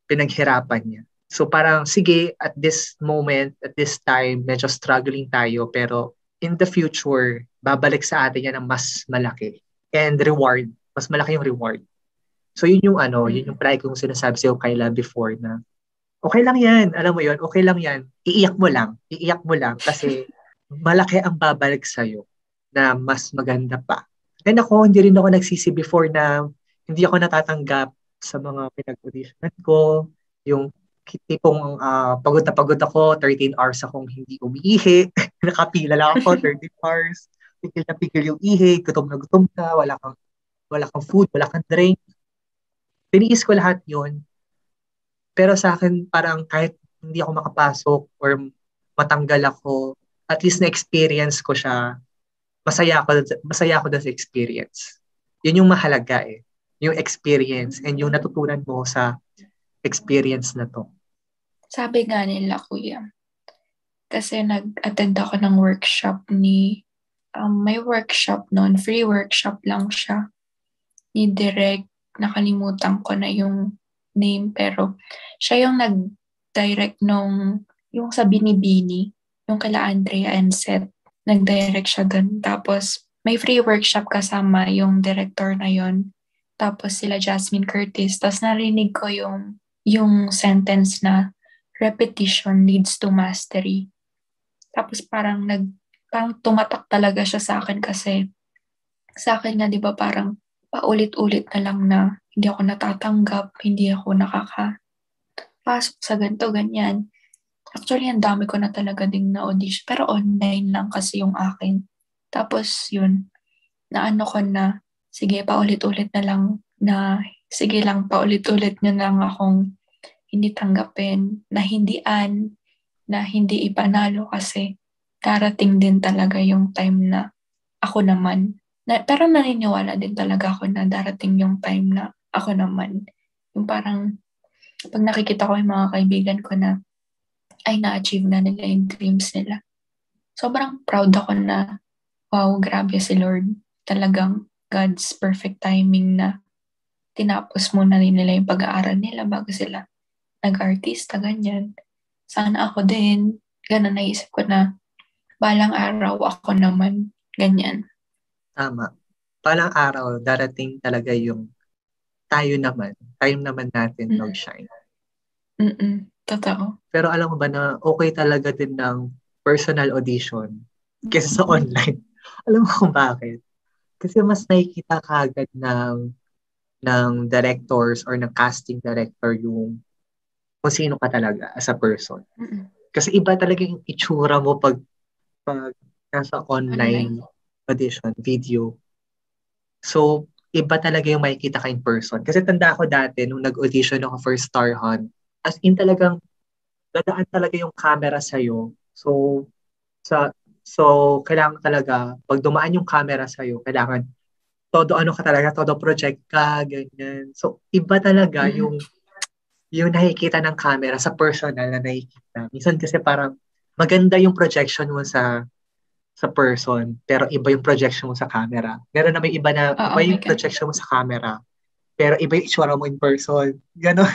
pinaghirapan niya. So parang, sige, at this moment, at this time, medyo struggling tayo, pero in the future, babalik sa atin yan ng mas malaki. And reward, mas malaki yung reward. So yun yung yun yung palagi kong sinasabi sa'yo, Kyla, before na, okay lang yan, alam mo yun, okay lang yan. Iiyak mo lang kasi malaki ang babalik sa'yo na mas maganda pa. And ako, hindi rin ako nagsisi before na hindi ako natatanggap sa mga pinag-auditionan ko. Yung tipong pagod na pagod ako, 13 hours akong hindi umiihi. Nakapila lang ako, 13 hours. Pigil na pigil yung ihi, gutom na gutom ka, wala kang food, wala kang drink. Tiniis ko lahat yun. Pero sa akin, parang kahit hindi ako makapasok or matanggal ako, at least na-experience ko siya, masaya ako dun sa experience. Yun yung mahalaga eh. Yung experience and yung natutunan mo sa experience na to. Sabi nga nila, kuya, kasi nag-attend ako ng workshop may workshop noon, free workshop lang siya, ni Direk, nakalimutan ko na yung name, pero siya yung nag-direct yung sa Binibini, yung kala Andrea and Seth, nag-direct siya dun. Tapos, may free workshop kasama yung director na yon. Tapos sila Jasmine Curtis. Tapos narinig ko yung sentence na repetition leads to mastery. Tapos parang tumatak talaga siya sa akin kasi sa akin nga, di ba, parang paulit-ulit na lang na hindi ako natatanggap, hindi ako nakakapasok sa ganito, ganyan. Actually, ang dami ko na talaga ding na-audition, pero online lang kasi yung akin. Tapos yun, naano ko na, sige, paulit-ulit na lang sige lang, paulit-ulit na lang akong hindi tanggapin, na hindian, na hindi ipanalo kasi darating din talaga yung time na ako naman. Pero naniniwala din talaga ako na darating yung time na ako naman. Yung parang, pag nakikita ko yung mga kaibigan ko na ay na-achieve na nila yung dreams nila. Sobrang proud ako na, wow, grabe si Lord. Talagang God's perfect timing na tinapos muna nila yung pag-aaral nila bago sila nag-artista, ganyan. Sana ako din, ganun naisip ko na balang araw ako naman, ganyan. Tama. Palang araw, darating talaga yung tayo naman natin mag-shine. Totoo. Pero alam mo ba na okay talaga din ng personal audition kaysa sa online? Alam mo kung bakit? Kasi mas nakikita ka agad ng directors or ng casting director yung kung sino ka talaga as a person. Kasi iba talaga yung itsura mo pag nasa online audition, video. So, iba talaga yung makikita ka in person. Kasi tanda ko dati, nung nag-audition ako for Star Hunt, as in talagang, dadaan talaga yung camera sa'yo. So, kailangan talaga, pag dumaan yung camera sa'yo, kailangan, todo project ka, ganyan. So, iba talaga yung nakikita ng camera sa personal na nakikita. Minsan kasi parang, maganda yung projection mo sa person, pero iba yung projection mo sa camera. Meron na may iba na, iba yung projection mo sa camera, pero iba yung itsura mo in person. Ganon.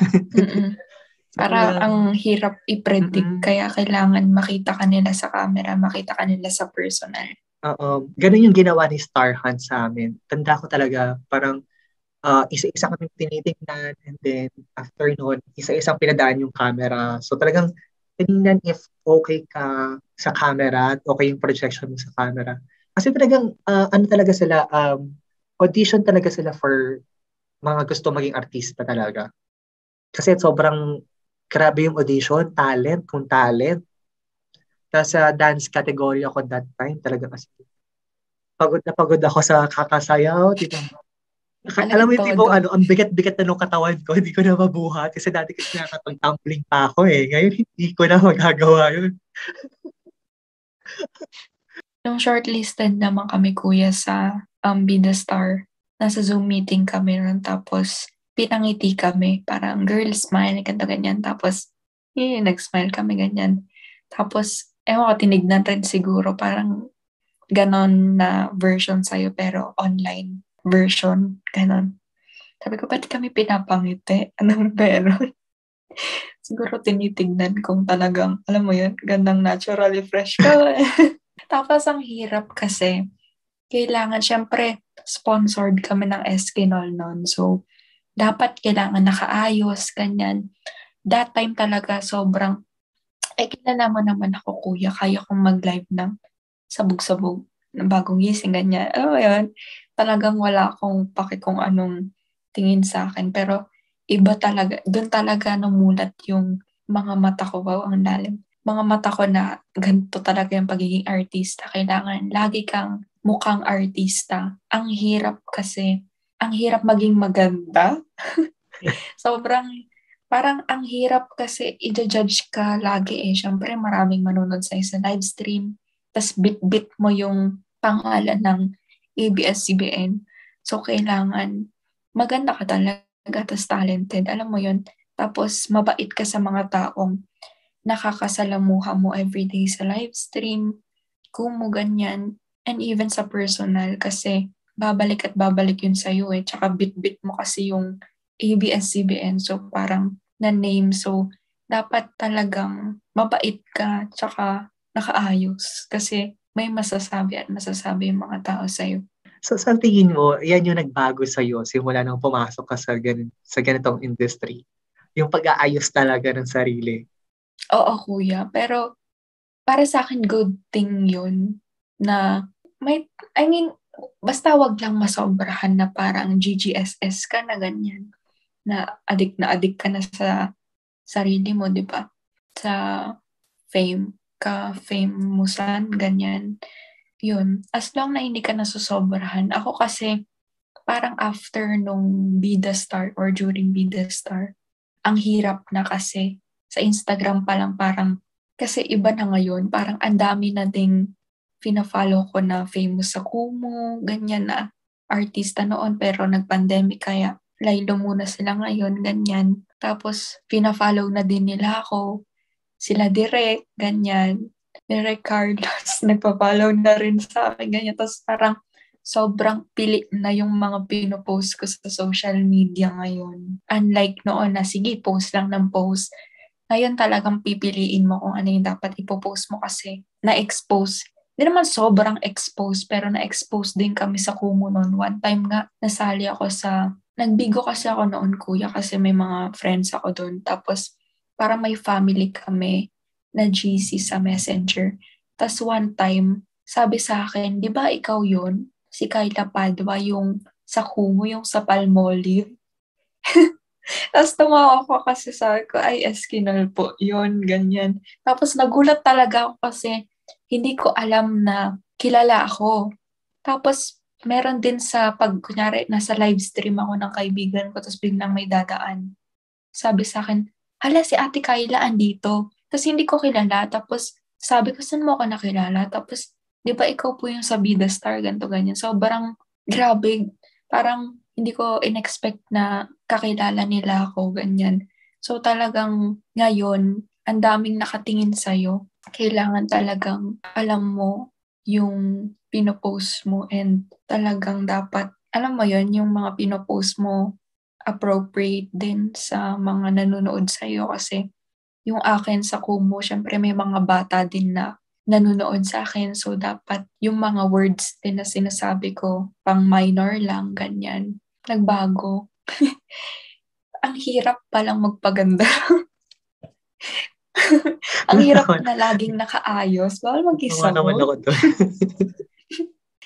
So, para ang hirap i-predict, kaya kailangan makita ka nila sa camera, makita ka nila sa personal. Ganon yung ginawa ni Star Hunt sa amin. Tanda ko talaga, parang isa-isa kami tinitingnan, and then after noon, isa-isang pinadaan yung camera. So talagang tinignan if okay ka sa camera at okay yung projection mo sa camera. Kasi talagang ano talaga sila, audition talaga sila for mga gusto maging artista talaga. Kasi sobrang grabe yung audition, kung talent. Tapos sa dance category ako that time, talaga kasi pagod na pagod ako sa kakasayaw, di ba? Alam mo yung tipong ang bigat-bigat na nung katawan ko, hindi ko na mabuhat. Kasi dati kasi nakapag-tumbling pa ako eh. Ngayon, hindi ko na magagawa yun. Nung shortlisted naman kami, kuya, sa Be The Star, nasa Zoom meeting kami ron, tapos pinangiti kami. Parang girl smile, ganyan. Tapos, nag-smile kami, ganyan. Tapos, ewan ko, tinignan rin siguro, parang ganon na version sa'yo, pero online version, ganon. Sabi ko, ba't kami pinapangiti? Anong meron? Siguro tinitignan kung talagang, alam mo yun, gandang naturally fresh ka. Tapos ang hirap kasi, kailangan, syempre, sponsored kami ng Eskinol noon. So, dapat kailangan nakaayos, ganyan. That time talaga, sobrang, kilala mo naman ako, kuya, kaya kong mag-live ng sabog-sabog, ng bagong gising, ganyan. Alam mo yun, talagang wala akong paki kung anong tingin sa akin. Pero, iba talaga, doon talaga numulat yung mga mata ko, wow, ang lalim. Mga mata ko na ganito talaga yung pagiging artista. Kailangan lagi kang mukhang artista. Ang hirap kasi, ang hirap maging maganda. Sobrang, parang ang hirap kasi i-judge ka lagi eh. Siyempre maraming manonood sa isang live stream. Tas bit-bit mo yung pangalan ng ABS-CBN. So kailangan maganda ka talaga, tas talented. Alam mo yun. Tapos mabait ka sa mga taong nakakasalamuha mo everyday sa live stream, kumu ganyan, and even sa personal kasi babalik at babalik yun sa'yo eh. Tsaka bit-bit mo kasi yung ABS-CBN. So parang na-name. So dapat talagang mabait ka tsaka nakaayos kasi may masasabi at masasabi yung mga tao sa'yo. So sa tingin mo, yan yung nagbago sa'yo simula nung pumasok ka sa ganitong industry? Yung pag-aayos talaga ng sarili? Oo, kuya. Pero para sa akin, good thing yun na basta wag lang masobrahan na parang GGSS ka na ganyan. Na adik ka na sa sarili mo, di ba? Sa famousan, ganyan. Yun. As long na hindi ka nasusobrahan. Ako kasi, parang after nung Be The Star or during Be The Star, ang hirap na kasi sa Instagram pa lang parang, kasi iba na ngayon, parang ang dami na ding fina-follow ko na famous sa Kumu, ganyan na artista noon pero nag-pandemic kaya laylo muna sila ngayon, ganyan. Tapos fina-follow na din nila ako, sila Direk, ganyan. Direk Carlos, nagpa-follow na rin sa akin, ganyan. Tapos parang sobrang pili na yung mga pinopost ko sa social media ngayon. Unlike noon na, sige, post lang ng post. Ngayon talagang pipiliin mo kung ano yung dapat ipopost mo kasi na-expose. Hindi naman sobrang expose, pero na-expose din kami sa Kumu noon. One time nga, nasali ako sa nagbigo kasi ako noon, kuya, kasi may mga friends ako doon. Tapos, para may family kami na GC sa Messenger. Tapos one time, sabi sa akin, di ba ikaw yun? Si Kyla Padua, yung sa Kumu, yung sa Palmolive. Tapos tumawa ako kasi sabi ko, ay, Eskinol po, yun, ganyan. Tapos nagulat talaga ako kasi hindi ko alam na kilala ako. Tapos meron din sa kunyari, nasa live stream ako ng kaibigan ko, tapos biglang may dadaan. Sabi sa akin, hala, si Ate Kyla andito. Tapos hindi ko kilala. Tapos sabi ko, saan mo ako nakilala? Tapos, di ba ikaw po yung sa Bida Star, ganito, ganyan. Sobrang grabe. Parang hindi ko in-expect na kakilala nila ako, ganyan. So talagang ngayon, ang daming nakatingin sa'yo. Kailangan talagang alam mo yung pinopost mo and talagang dapat, alam mo yon yung mga pinopost mo appropriate din sa mga nanonood sa'yo kasi yung akin sa Kumu, syempre may mga bata din na nanonood sa akin. So, dapat yung mga words din na sinasabi ko, pang minor lang, ganyan. Nagbago. Ang hirap palang magpaganda. Ang hirap na laging nakaayos. Bawal Nawa naman ako mag-isabot. doon.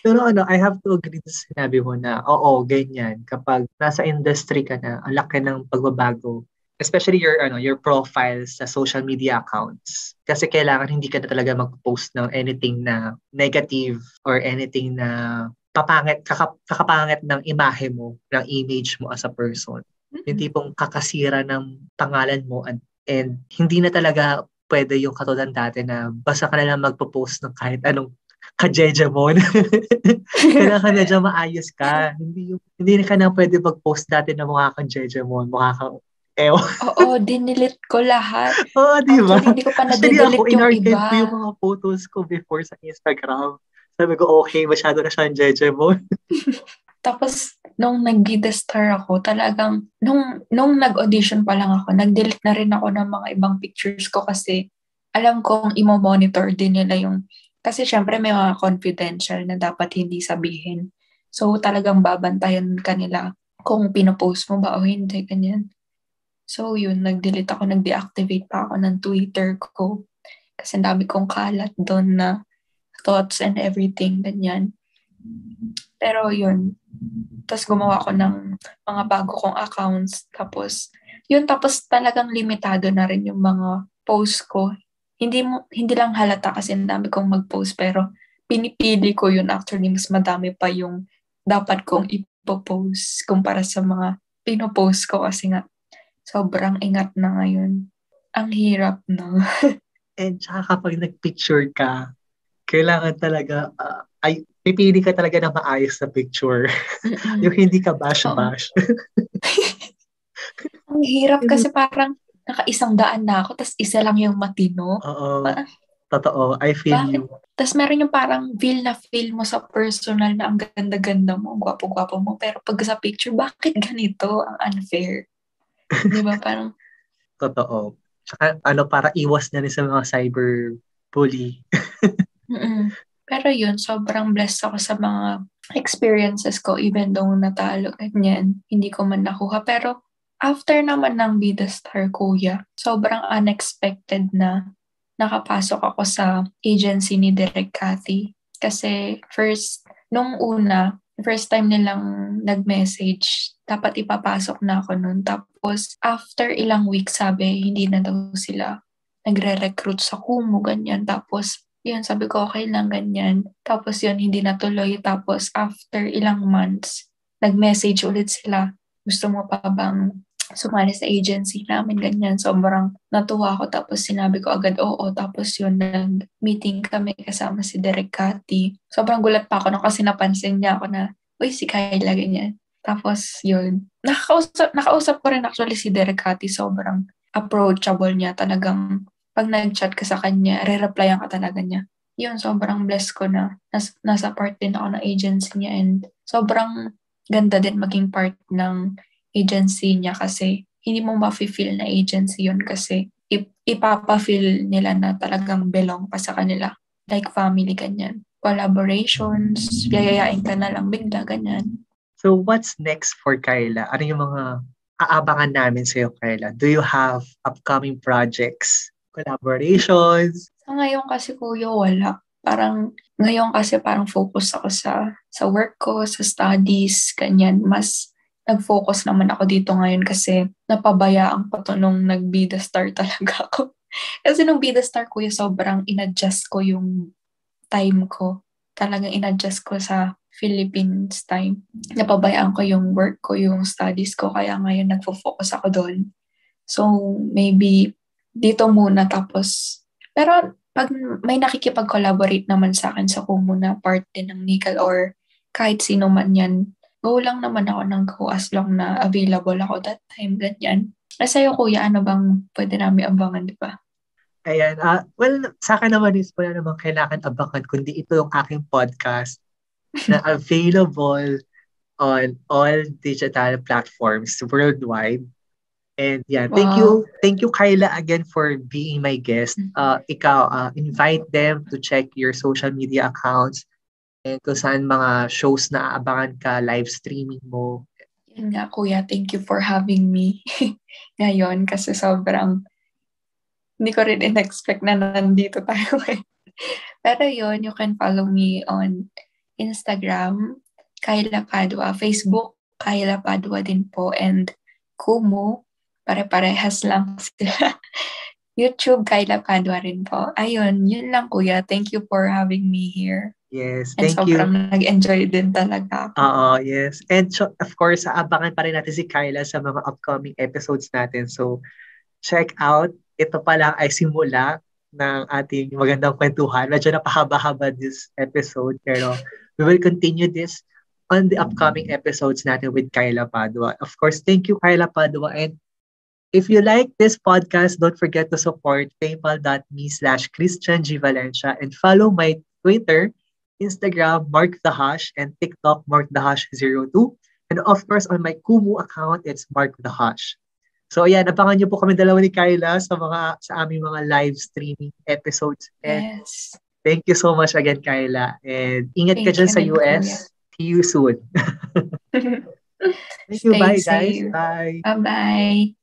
Pero I have to agree sa sinabi mo na, oo, ganyan. Kapag nasa industry ka na, ang laki ng pagbabago. Especially your profile sa social media accounts. Kasi kailangan hindi ka na talaga mag-post ng anything na negative or anything na kakapangit ng imahe mo, ng image mo as a person. Yung tipong kakasira ng pangalan mo and hindi na talaga pwede yung katulad dati na basta ka na lang magpo-post ng kahit anong kajejemon. Kailangan medyo maayos ka. Hindi ka na pwede mag-post dati na mukha kang jejemon, mukha kang ewan. Oo, dinilit ko lahat. Oo, di ba? Actually, hindi ko pa Actually, ako, nadidelete yung in-archive iba. ko yung mga photos ko before sa Instagram. Sabi ko, okay, masyado na siyang jejemon. Tapos, nung nag-Bida Star ako, talagang, nung nag-audition pa lang ako, nag-delete na rin ako ng mga ibang pictures ko kasi alam kong imo-monitor din nila yung, kasi syempre may mga confidential na dapat hindi sabihin. So, talagang babantayan ka nila kung pinopost mo ba o hindi, ganyan. So, yun, nag-delete ako, nag-deactivate pa ako ng Twitter ko. Kasi ang dami kong kalat doon na thoughts and everything, ganyan. Pero yun, tapos gumawa ako ng mga bago kong accounts. Tapos talagang limitado na rin yung mga post ko. Hindi lang halata kasi ang dami kong mag-post, pero pinipili ko yun actually, mas madami pa yung dapat kong ipopost kumpara sa mga pinopost ko kasi nga sobrang ingat na ngayon. Ang hirap na. And tsaka kapag nag-picture ka, kailangan talaga, pipili ka talaga ng maayos na picture. Yung hindi ka Oo. bash-bash. Ang hirap kasi parang naka-100 na ako, tapos isa lang yung matino. Oo. Totoo. I feel Bakit? you. Tapos meron yung parang feel na feel mo sa personal na ang ganda-ganda mo, ang gwapo-gwapo mo, pero pag sa picture, bakit ganito? Ang unfair. Di ba? Parang, Totoo. Tsaka para iwas na rin sa mga cyber bully. pero yun, sobrang blessed ako sa mga experiences ko, even though natalo ganyan, hindi ko man nakuha. Pero after naman ng Bida Star, kuya, sobrang unexpected na nakapasok ako sa agency ni Direk Cathy. Kasi first time nilang nag-message, dapat ipapasok na ako nun. Tapos, after ilang weeks, sabi, hindi na daw sila nagre-recruit sa Kumu, ganyan. Tapos, yun, sabi ko, okay lang, ganyan. Tapos yun, hindi natuloy. Tapos, after ilang months, nag-message ulit sila. Gusto mo pa bang sumali sa agency namin, ganyan. Sobrang natuwa ako. Tapos sinabi ko agad, oo. Tapos yun, nag-meeting kami kasama si Derek Cathy. Sobrang gulat pa ako kasi napansin niya ako na, uy, si Kyla, ganyan. Tapos yun, nakausap ko rin actually si Derek Cathy. Sobrang approachable niya. Talagang pag nag-chat ka sa kanya, re-replyan ka talaga niya. Yun, sobrang blessed ko na nasa part din ako ng agency niya and sobrang ganda din maging part ng agency niya kasi hindi mo ma-feel na agency yun kasi ipapa-feel nila na talagang belong pa sa kanila. Like family, ganyan. Collaborations, yayayain ka na lang bigla, ganyan. So what's next for Kyla? Ano yung mga aabangan namin sa'yo, Kyla? Do you have upcoming projects, collaborations? Sa ngayon kasi kuya, wala. Parang ngayon kasi parang focus ako sa work ko, sa studies, ganyan. Mas nag-focus naman ako dito ngayon kasi napabayaan ko to nung nag-Bida Star talaga ako. Kasi nung Bida Star kuya, sobrang in-adjust ko yung time ko. Talagang in-adjust ko sa Philippines time. Napabayaan ko yung work ko, yung studies ko, kaya ngayon nagfo-focus ako doon. So, maybe dito muna tapos, pero pag may nakikipag-collaborate naman sa akin sa Kumu na part din ng Nickel or kahit sino man yan, go lang naman ako ng go as long na available ako that time, ganyan. Sa'yo kuya, ano bang pwede namin abangan, di ba? Ayan. Well, sa akin naman is wala namang kailangan abangan kundi ito yung aking podcast na available on all digital platforms worldwide. And yeah, Wow. thank you Kyla again for being my guest. Ikaw, invite them to check your social media accounts and kung saan mga shows na aabangan ka, live streaming mo. Yun nga kuya, thank you for having me ngayon kasi sobrang hindi ko rin in-expect na nandito tayo ngayon. Pero yun, you can follow me on Instagram, Kyla Padua, Facebook, Kyla Padua din po, and Kumu, pare-parehas lang sila. YouTube, Kyla Padua rin po. Ayun, yun lang kuya. Thank you for having me here. Yes, And thank you. sobrang nag-enjoy din talaga ako. Oo, yes. And so, of course, aabangan pa rin natin si Kyla sa mga upcoming episodes natin. So, check out. Ito pa lang ay simula ng ating magandang kwentuhan. Medyo napahaba-haba this episode, pero we will continue this on the upcoming episodes natin with Kyla Padua. Of course, thank you, Kyla Padua. And if you like this podcast, don't forget to support paypal.me/Christian G. Valencia and follow my Twitter, Instagram, Mark the Hash, and TikTok, Mark the Hash02. And of course, on my Kumu account, it's Mark the Hash. So ayan, abangan niyo po kami dalawa ni Kyla sa aming mga live streaming episodes. And Yes. thank you so much again, Kyla. And ingat ka Thank dyan you sa din, US. kuya. See you soon. Thank you. Stay Bye, guys. safe. Bye. Bye-bye.